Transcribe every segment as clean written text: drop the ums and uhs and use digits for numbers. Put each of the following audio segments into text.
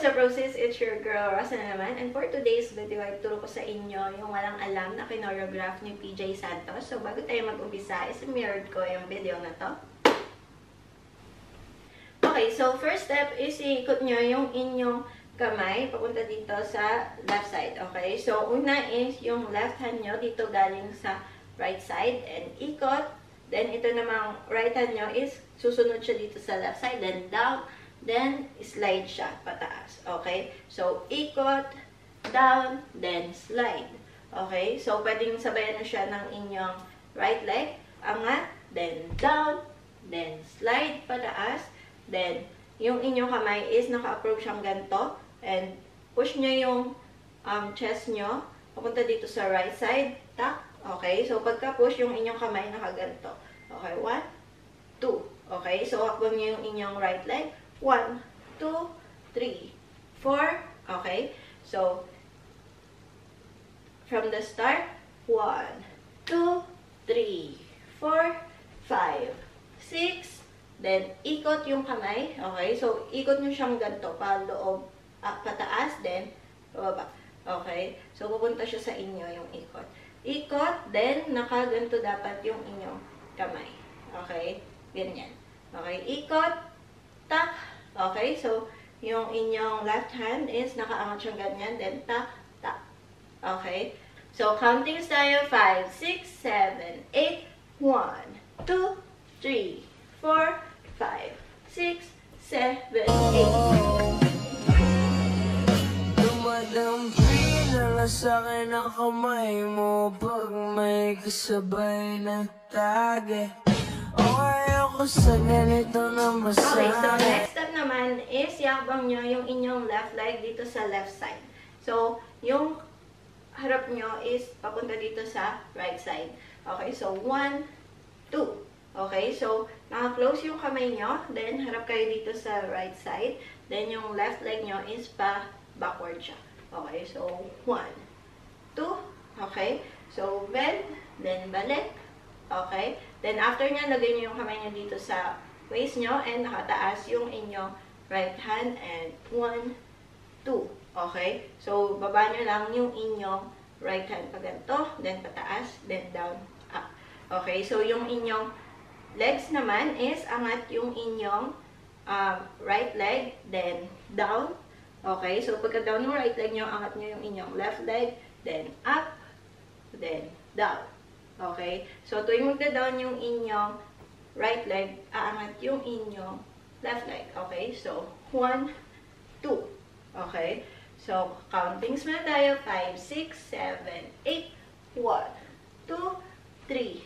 what's up, Roses? It's your girl, Rosa na naman. And for today's video, ay turo ko sa inyo yung walang alam na kinoreograph ni PJ Santos. So, bago tayo mag-umpisa, is-mirrored ko yung video na to. Okay, so first step is iikot nyo yung inyong kamay papunta dito sa left side. Okay, so una is yung left hand nyo dito galing sa right side and ikot. Then, ito namang right hand nyo is susunod siya dito sa left side, then down. Then, slide siya pataas. Okay? So, ikot, down, then slide. Okay? So, pwedeng sabayan na siya ng inyong right leg. Angat, then down, then slide pataas. Then, yung inyong kamay is naka-approach siyang ganito. And, push nyo yung chest nyo. Papunta dito sa right side. Tak. Okay? So, pagka-push, yung inyong kamay nakaganto. Okay? 1, 2. Okay? So, hakbang nyo yung inyong right leg. 1, 2, 3, 4. Okay? So, from the start, 1, 2, 3, 4, 5, 6. Then, ikot yung kamay. Okay? So, ikot nyo siyang ganito. Paloob, pataas, then, bababa. Okay? So, pupunta siya sa inyo yung ikot. Ikot, then, nakaganto dapat yung inyong kamay. Okay? Ganyan. Okay? Ikot, tak. Okay, so, yung inyong left hand is nakaangat siyang ganyan, then tak, tak. Okay? So, counting tayo, 5, 6, 7, 8, 1, 2, 3, 4, 5, 6, 7, 8. Dumadampi na lang sa'kin ang kamay mo pag may kasabay na tage. Sa ganito na okay, so next step naman is yakbang nyo yung inyong left leg dito sa left side. So, yung harap nyo is papunta dito sa right side. Okay, so 1, 2. Okay, so naka-close yung kamay nyo, then harap kayo dito sa right side. Then yung left leg nyo is pa backward siya. Okay, so 1, 2. Okay, so bend, then balik. Okay? Then, after nyan, lagay nyo yung kamay nyo dito sa waist nyo and nakataas yung inyong right hand and 1, 2. Okay? So, baba nyo lang yung inyong right hand pa ganito, then pataas, then down, up. Okay? So, yung inyong legs naman is angat yung inyong right leg, then down. Okay? So, pagka down yung right leg nyo, angat nyo yung inyong left leg, then up, then down. Okay? So, tuwing magda-down yung inyong right leg, aangat yung inyong left leg. Okay? So, 1, 2. Okay? So, countings muna tayo. 5, 6, 7, 8. 1, 2, 3,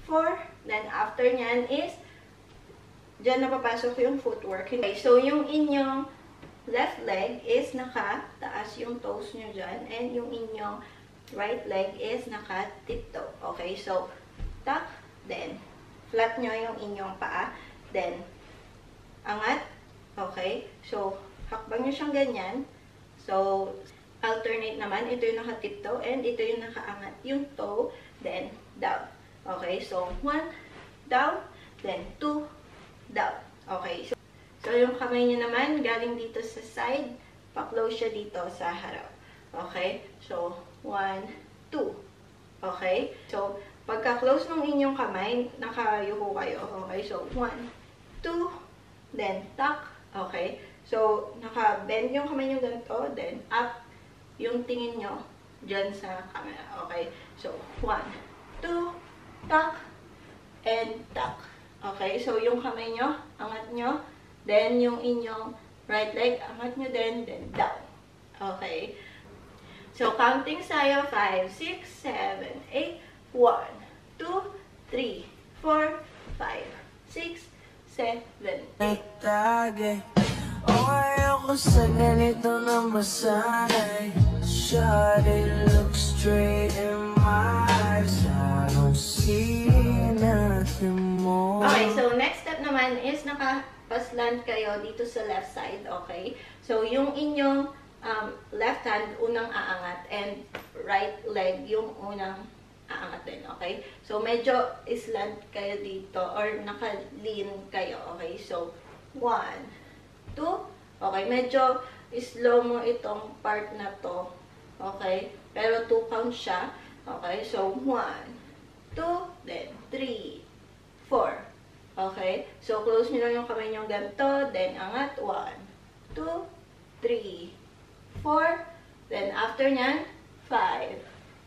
4. Then, after nyan is, dyan napapasok yung footwork. Okay? So, yung inyong left leg is nakataas yung toes nyo dyan. And yung inyong right leg is naka-tiptoe. Okay, so, tak, then, flat nyo yung inyong paa, then, angat, okay, so, hakbang nyo siyang ganyan, so, alternate naman, ito yung naka-tiptoe, and ito yung naka-angat, yung toe, then, down. Okay, so, 1, down, then, 2, down. Okay, so yung kamay nyo naman, galing dito sa side, pa-close siya dito sa harap. Okay, so, 1, 2. Okay? So, pagka-close ng inyong kamay, nakayuko kayo. Okay? So, 1, 2, then, tak. Okay? So, naka-bend yung kamay nyo ganito, then, up yung tingin nyo dyan sa camera. Okay? So, 1, 2, tak, and tak. Okay? So, yung kamay nyo, angat nyo, then, yung inyong right leg, angat nyo din, then, down. Okay? So, counting tayo, 5, 6, 7, 8, 1, 2, 3, 4, 5, 6, 7, 8. Okay ako sa ganito na masanay. Shawty, look straight in my eyes. I don't see nothing more. Okay, so next step naman is naka-paslant kayo dito sa left side. Okay? So, yung inyong left hand, unang aangat, and right leg, yung unang aangat din, okay? So, medyo slant kayo dito, or naka-lean kayo, okay? So, 1, 2, okay, medyo slow mo itong part na to. Okay? Pero 2 counts siya. Okay? So, 1, 2, then 3, 4. Okay? So, close nyo lang yung kamay nyo ganito. Then, angat. 1, 2, 3, 4. Then, after nyan, 5,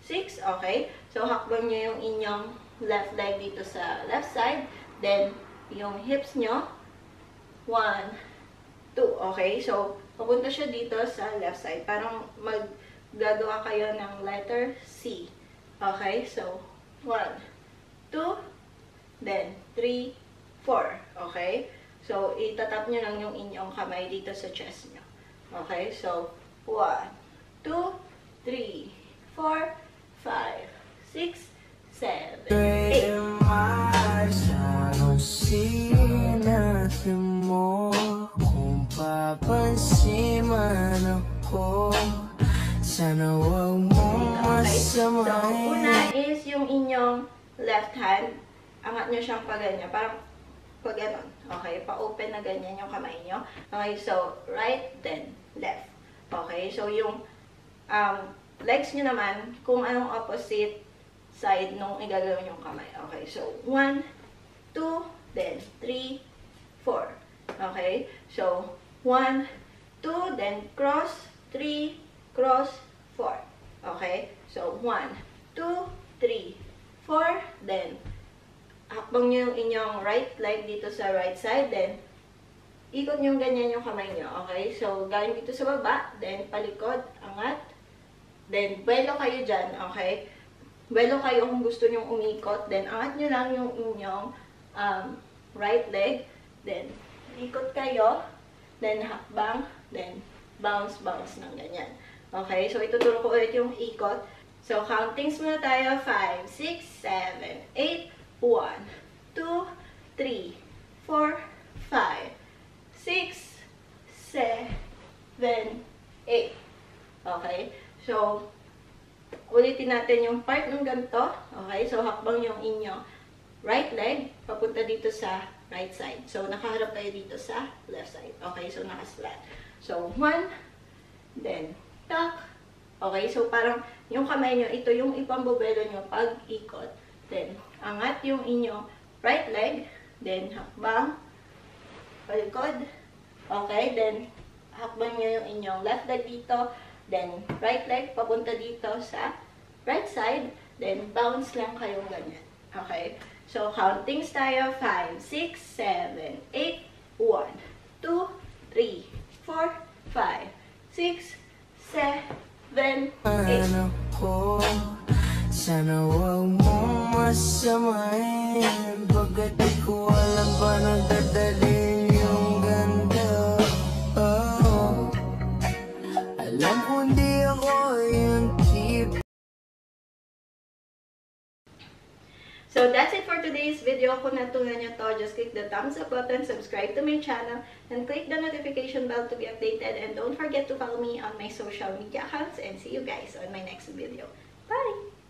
6. Okay? So, hakbang nyo yung inyong left leg dito sa left side. Then, yung hips nyo. 1, 2. Okay? So, papunta siya dito sa left side. Parang maggagawa kayo ng letter C. Okay? So, 1, 2, then 3, 4. Okay? So, itatap nyo lang yung inyong kamay dito sa chest nyo. Okay? So, 1, 2, 3, 4, 5, 6, 7, 8. In my eyes, I don't see nothing more. Kung papansin man ako, sana wag mong masamahin. So, una is yung inyong left hand. Angat nyo siyang pa ganyan. Parang pa ganon. Okay? Pa-open na ganyan yung kamay nyo. Okay? So, right, then left. Okay? So, yung legs nyo naman, kung anong opposite side nung igagawin yung kamay. Okay? So, 1, 2, then 3, 4. Okay? So, 1, 2, then cross, 3, cross, 4. Okay? So, 1, 2, 3, 4, then hakbang nyo yung inyong right leg dito sa right side, then ikot nyo ganyan yung kamay nyo. Okay? So, galing dito sa baba, then palikod, angat, then buwelo kayo dyan. Okay? Buwelo kayo kung gusto nyo umikot, then angat nyo lang yung inyong right leg, then ikot kayo, then hakbang, then bounce ng ganyan. Okay? So, ituturo ko ulit yung ikot. So, countings muna tayo. 5, 6, 7, 8, 1, 2, 3, 4, 5, 6, 7, 8. Okay? So, ulitin natin yung part ng ganito. Okay? So, hakbang yung inyong right leg, papunta dito sa right side. So, nakaharap kayo dito sa left side. Okay? So, naka-flat. So, 1, then, tuck. Okay? So, parang yung kamay nyo, ito yung ipambubelo nyo pag ikot. Then, angat yung inyong right leg. Then, hakbang. Palikod. Okay? Then, hakbang nyo yung inyong left leg dito. Then, right leg, papunta dito sa right side. Then, bounce lang kayong ganyan. Okay? So, countings tayo. 5, 6, 7, 8, 1, 2, 3, 4, 5, 6, 7, 8. Sana wag mong masamahin. Pagkat di ko alam pa nagdadalhin yung ganda. Oh, alam ko hindi ako yung tip. So, that's it for today's video. Kung natutunan nyo to, just click the thumbs up button, subscribe to my channel, and click the notification bell to be updated. And don't forget to follow me on my social media accounts. And see you guys on my next video. Bye!